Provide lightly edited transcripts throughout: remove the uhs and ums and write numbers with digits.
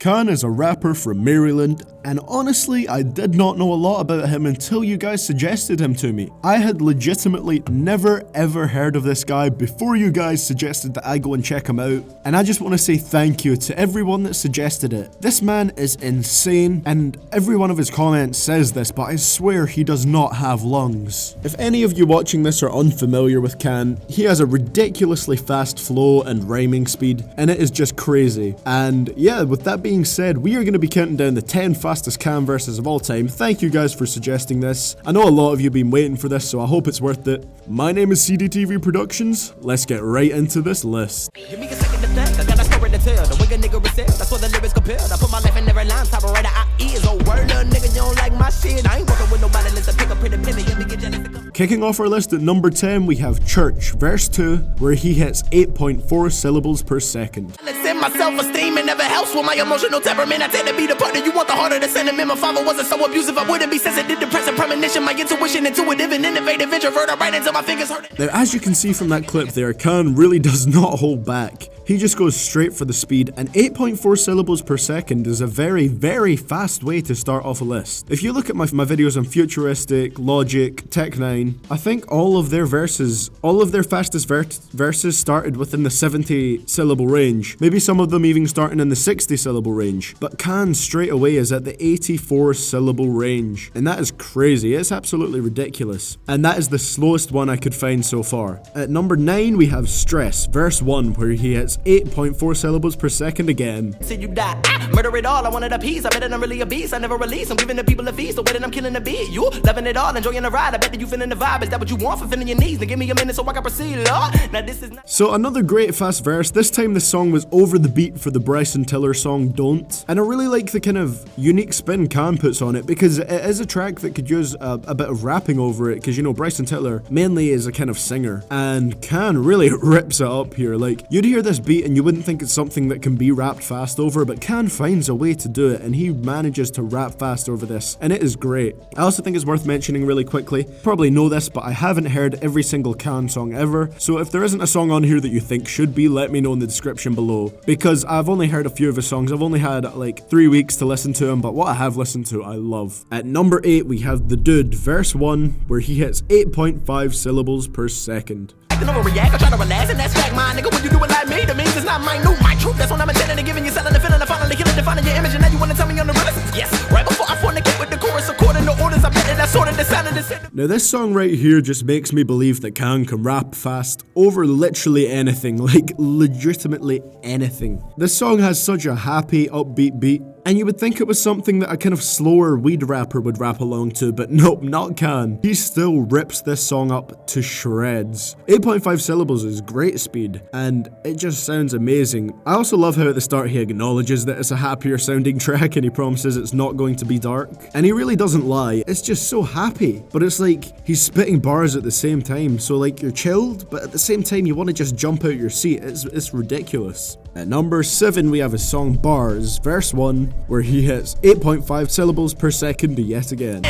K.A.A.N is a rapper from Maryland, and honestly, I did not know a lot about him until you guys suggested him to me. I had legitimately never ever heard of this guy before you guys suggested that I go and check him out, and I just want to say thank you to everyone that suggested it. This man is insane, and every one of his comments says this, but I swear he does not have lungs. If any of you watching this are unfamiliar with K.A.A.N, he has a ridiculously fast flow and rhyming speed, and it is just crazy. And yeah, with that being said, we are going to be counting down the 10 fastest K.A.A.N verses of all time. Thank you guys for suggesting this. I know a lot of you have been waiting for this, so I hope it's worth it. My name is CDTVProductions. Let's get right into this list. Give me a second to think, I got a story to tell. The way a nigga receive, that's what the lyrics compare. I put my life in every line, top of right, I is a word, little nigga, you don't like my shit. I ain't working with nobody, let's pick up pretty penny, let me get jealous. Kicking off our list at number 10, we have Church, verse 2, where he hits 8.4 syllables per second. Send my self-esteem and never helps with my emotional temperament. I tend to be the partner you want, the harder the sentiment. My father wasn't so abusive, I wouldn't be sensitive, depressive, premonition. My intuition, intuitive and innovative, introvert, I write until my fingers hurt. Now, as you can see from that clip there, K.A.A.N really does not hold back. He just goes straight for the speed, and 8.4 syllables per second is a very, very fast way to start off a list. If you look at my videos on Futuristic, Logic, Tech9, I think all of their verses, all of their fastest verses started within the 70 syllable range. Maybe some of them even starting in the 60 syllable range. But K.A.A.N straight away is at the 84 syllable range. And that is crazy. It's absolutely ridiculous. And that is the slowest one I could find so far. At number 9, we have Stress, verse 1, where he hits 8.4 syllables per second again. Say you die, murder it all, I wanted a piece. I bet that I'm really a beast, I never release. I'm giving the people a feast, the way that I'm killing the beat. You loving it all, enjoying the ride. I bet that you feeling the vibe. Is that what you want for feeling your knees? Then give me a minute so I can proceed, Lord. Now this is not. So another great fast verse. This time the song was over the beat for the Bryson Tiller song Don't. And I really like the kind of unique spin K.A.A.N puts on it, because it is a track that could use a bit of rapping over it, because you know Bryson Tiller mainly is a kind of singer, and K.A.A.N really rips it up here. Like, you'd hear this beat and you wouldn't think it's something that can be rapped fast over, but K.A.A.N finds a way to do it, and he manages to rap fast over this, and it is great. I also think it's worth mentioning really quickly, probably know this, but I haven't heard every single K.A.A.N song ever, so if there isn't a song on here that you think should be, let me know in the description below, because I've only heard a few of his songs. I've only had like 3 weeks to listen to him, but what I have listened to, I love. At number 8, we have The Dude, verse 1, where he hits 8.5 syllables per second. Overreact, I try to relax and that's fact, my nigga. When you do it like me, that means it's not my new, my truth. That's when I'm intending and giving you selling the feeling of finally killing, defining your image, and now you wanna tell me I'm the realest. Yes, right before I fornicate with the chorus, according to orders, I bet that I sorted the sound of the. Now this song right here just makes me believe that K.A.A.N can rap fast over literally anything, like legitimately anything. This song has such a happy, upbeat beat, and you would think it was something that a kind of slower weed rapper would rap along to, but nope, not K.A.A.N. He still rips this song up to shreds. 8.5 syllables is great speed, and it just sounds amazing. I also love how at the start he acknowledges that it's a happier sounding track, and he promises it's not going to be dark. And he really doesn't lie, it's just so happy. But it's like, he's spitting bars at the same time, so like you're chilled, but at the same time you want to just jump out your seat. It's ridiculous. At number 7, we have his song Bars, verse 1, where he hits 8.5 syllables per second yet again.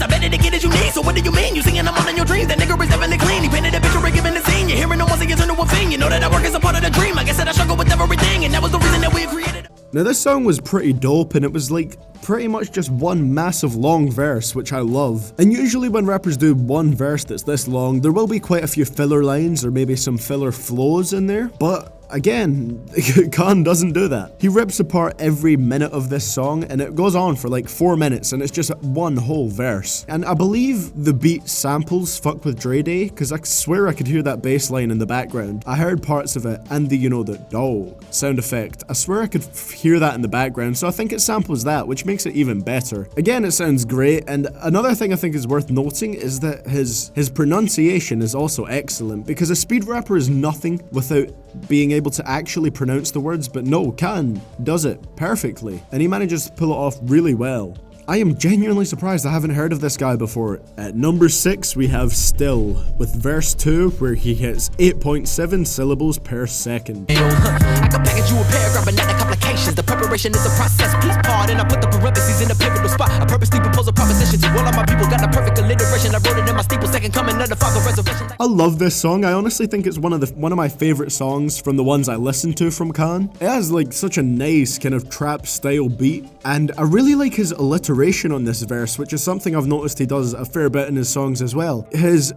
I bet it get as you need, so what do you mean? You singing I'm all in your dreams, that nigga is definitely clean. He painted a picture and giving the scene. You're hearing no one say it's a new thing. You know that I work as a part of the dream. I guess that I struggle with everything, and that was the reason that we created. Now this song was pretty dope, and it was like pretty much just one massive long verse, which I love. And usually when rappers do one verse that's this long, there will be quite a few filler lines or maybe some filler flows in there, but again, K.A.A.N doesn't do that. He rips apart every minute of this song, and it goes on for like 4 minutes, and it's just one whole verse. And I believe the beat samples Fuck With Dre Day, because I swear I could hear that bass line in the background. I heard parts of it, and the, you know, the dog sound effect. I swear I could hear that in the background, so I think it samples that, which makes it even better. Again, it sounds great, and another thing I think is worth noting is that his pronunciation is also excellent, because a speed rapper is nothing without being able to actually pronounce the words, but no, K.A.A.N does it perfectly, and he manages to pull it off really well. I am genuinely surprised I haven't heard of this guy before. At number 6, we have Still, with verse 2, where he hits 8.7 syllables per second. I can package you a paragraph, but not the complications. The preparation is a process. Please pardon, I put the parentheses in a pivotal spot. I purposely propose a proposition to all of my people. Got the perfect alliteration. I wrote it in my steeple, second coming of the Father resurrection. I love this song. I honestly think it's one of my favorite songs from the ones I listen to from K.A.A.N. It has like such a nice kind of trap style beat, and I really like his alliteration on this verse, which is something I've noticed he does a fair bit in his songs as well. His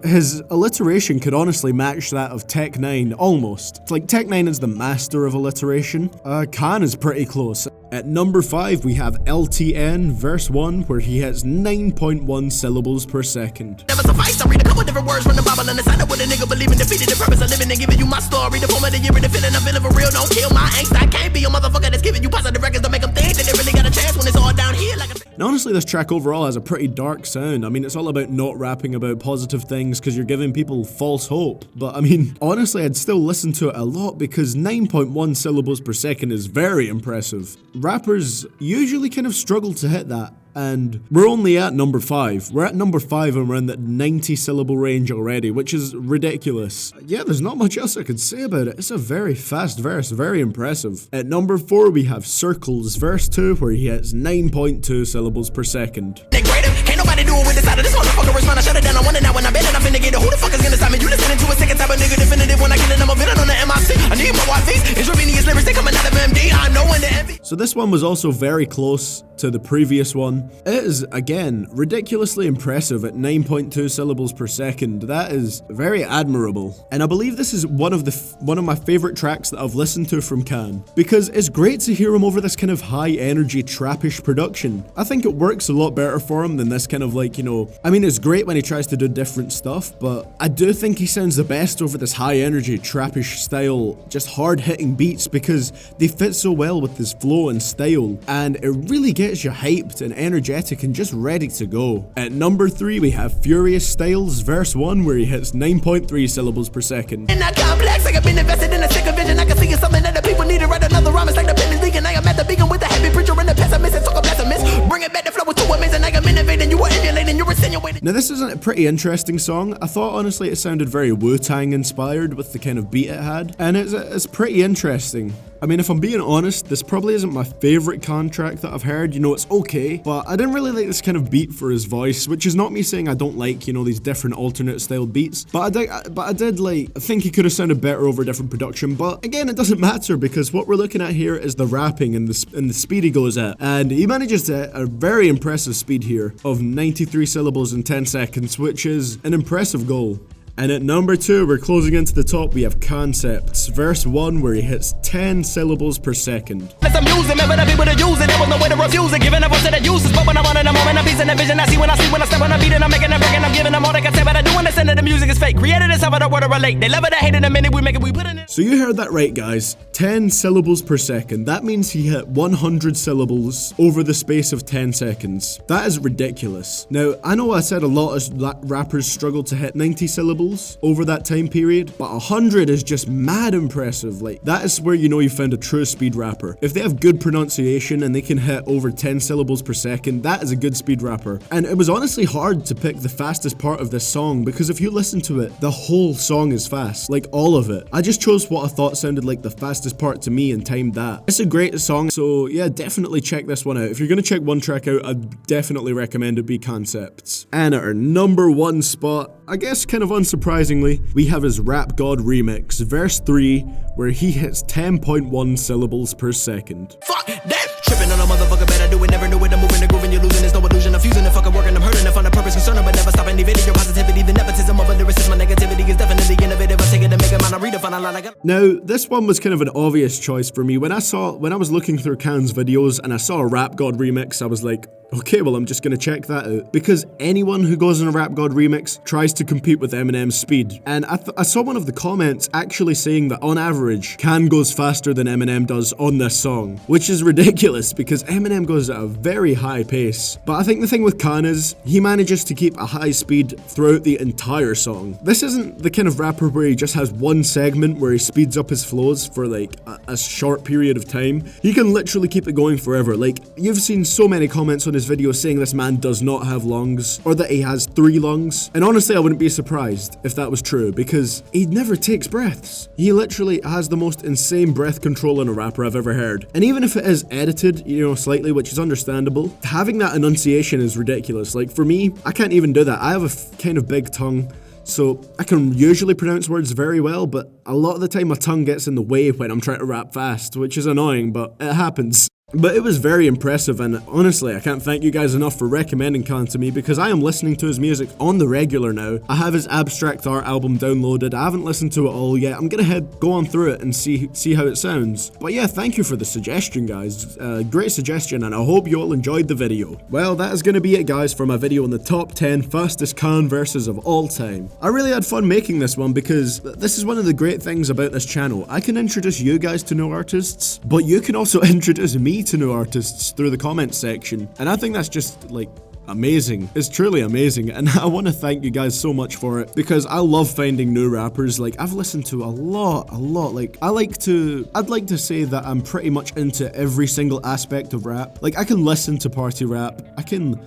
alliteration could honestly match that of K.A.A.N almost. It's like K.A.A.N is the master of alliteration. K.A.A.N is pretty close. At number 5, we have L.T.N, verse 1, where he has 9.1 syllables per second. Never suffice, I read a couple different words from the Bible and the sign up with a nigga believing defeated the purpose of living and giving you my story. The form of the year and the feeling I'm feeling for real. Don't kill my angst. I can't be a motherfucker that's giving you positive records to make them think that they really got a chance when it's all down here like a... And honestly, this track overall has a pretty dark sound. I mean, it's all about not rapping about positive things because you're giving people false hope. But I mean, honestly, I'd still listen to it a lot because 9.1 syllables per second is very impressive. Rappers usually kind of struggle to hit that. And we're only at number 5. We're at number 5 and we're in the 90 syllable range already, which is ridiculous. Yeah, there's not much else I could say about it. It's a very fast verse, very impressive. At number 4, we have Circles, verse 2, where he hits 9.2 syllables per second. Can't nobody do it with this side of this motherfucker respond. I shut it down. I want it now when I bet it. I'm finna get it. Who the fuck is gonna stop me? You listening to a second type of nigga definitive when I get it. I'm a villain on the MIC. I need my YVs. Intravenous lyrics, they coming out of MD. I know when the envy. So this one was also very close to the previous one. It is, again, ridiculously impressive at 9.2 syllables per second. That is very admirable. And I believe this is one of my favorite tracks that I've listened to from K.A.A.N, because it's great to hear him over this kind of high energy trappish production. I think it works a lot better for him than this kind of like, you know, I mean, it's great when he tries to do different stuff, but I do think he sounds the best over this high energy trappish style, just hard hitting beats, because they fit so well with his flow and style, and it really gets you hyped and energetic and just ready to go. At number 3, we have Furious Stylez, verse 1, where he hits 9.3 syllables per second. And not complex, like I've been invested in a second vision. I can see it's something that the people need to write another rhyme. It's like the Penny League, and I am at the beacon with the heavy preacher and the pessimist. And talk a pessimist. Bring it back to flow with 2 amazing. I am innovating, you are emulating, you're insinuating. Now this isn't a pretty interesting song. I thought honestly it sounded very Wu-Tang inspired with the kind of beat it had, and it's pretty interesting. I mean, if I'm being honest, this probably isn't my favorite K.A.A.N track that I've heard. You know, it's okay, but I didn't really like this kind of beat for his voice, which is not me saying I don't like, you know, these different alternate style beats, but I did like, I think he could have sounded better over different production. But again, it doesn't matter, because what we're looking at here is the rapping and the speed he goes at, and he manages to hit a very impressive speed here of 93 syllables in 10 seconds, which is an impressive goal. And at number 2, we're closing into the top, we have Kaancepts, verse 1, where he hits 10 syllables per second. I'm using it, but the people to use it, there was no way to refuse it. Giving up to the uses, but when I want in a moment, I'm piecing the vision. I see when I step on a beat, and I'm making a break, and I'm giving them all they can say, but I do understand that the music is fake. Created this, how I don't want to relate. They love it, I hate it, the minute we make it, we put it in. So you heard that right, guys. 10 syllables per second. That means he hit 100 syllables over the space of 10 seconds. That is ridiculous. Now, I know I said a lot of rappers struggle to hit 90 syllables over that time period, but 100 is just mad impressive. Like, that is where you know you found a true speed rapper. If they have good pronunciation and they can hit over 10 syllables per second, that is a good speed rapper. And it was honestly hard to pick the fastest part of this song, because if you listen to it, the whole song is fast, like all of it. I just chose what I thought sounded like the fastest part to me and timed that. It's a great song, so yeah, definitely check this one out. If you're gonna check one track out, I'd definitely recommend it be Kaancepts. And at our number 1 spot, I guess kind of unsurprisingly, we have his Rap God remix, verse 3, where he hits 10.1 syllables per second. Fuck that! Tripping on a motherfucker, better do it, never knew it. I'm moving and grooving, you're losing, there's no illusion. I'm fusing and fucking working, I'm hurting, I find a purpose, concern, but never stopping. Evading your positivity, the nepotism of a lyricist. My negativity is definitely innovative. I take it and make it mine, I redefine a line like a... Now, this one was kind of an obvious choice for me. When I was looking through K.A.A.N's videos and I saw a Rap God remix, I was like, okay, well, I'm just gonna check that out, because anyone who goes on a Rap God remix tries to compete with Eminem's speed. And I saw one of the comments actually saying that on average, K.A.A.N goes faster than Eminem does on this song, which is ridiculous because Eminem goes at a very high pace. But I think the thing with K.A.A.N is he manages to keep a high speed throughout the entire song. This isn't the kind of rapper where he just has one segment where he speeds up his flows for like a short period of time. He can literally keep it going forever. Like, you've seen so many comments on his his video saying this man does not have lungs, or that he has 3 lungs. And honestly, I wouldn't be surprised if that was true, because he never takes breaths. He literally has the most insane breath control in a rapper I've ever heard. And even if it is edited, you know, slightly, which is understandable, having that enunciation is ridiculous. Like, for me, I can't even do that. I have a kind of big tongue, so I can usually pronounce words very well, but a lot of the time my tongue gets in the way when I'm trying to rap fast, which is annoying, but it happens. But it was very impressive, and honestly, I can't thank you guys enough for recommending K.A.A.N to me, because I am listening to his music on the regular now. I have his Abstract Art album downloaded. I haven't listened to it all yet. I'm gonna go on through it and see how it sounds. But yeah, thank you for the suggestion, guys. Great suggestion, and I hope you all enjoyed the video. Well, that is gonna be it, guys, for my video on the top 10 fastest K.A.A.N verses of all time. I really had fun making this one, because this is one of the great things about this channel. I can introduce you guys to new artists, but you can also introduce me to new artists through the comments section, and I think that's just like amazing. It's truly amazing, and I want to thank you guys so much for it, because I love finding new rappers. Like, I've listened to a lot. Like, I'd like to say that I'm pretty much into every single aspect of rap. Like, I can listen to party rap, I can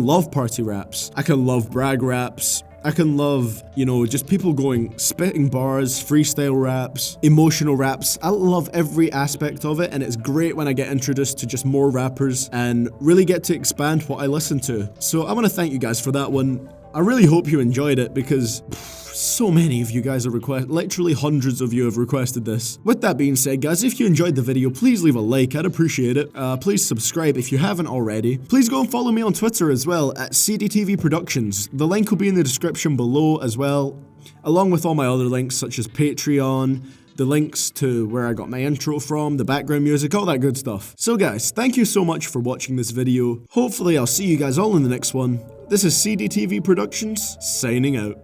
love party raps, I can love brag raps, I can love, you know, just people spitting bars, freestyle raps, emotional raps. I love every aspect of it, and it's great when I get introduced to just more rappers and really get to expand what I listen to. So I want to thank you guys for that one. I really hope you enjoyed it, because so many of you guys have literally hundreds of you have requested this. With that being said, guys, if you enjoyed the video, please leave a like, I'd appreciate it. Please subscribe if you haven't already. Please go and follow me on Twitter as well, at CDTVProductions. The link will be in the description below as well, along with all my other links such as Patreon, the links to where I got my intro from, the background music, all that good stuff. So guys, thank you so much for watching this video. Hopefully I'll see you guys all in the next one. This is CDTV Productions, signing out.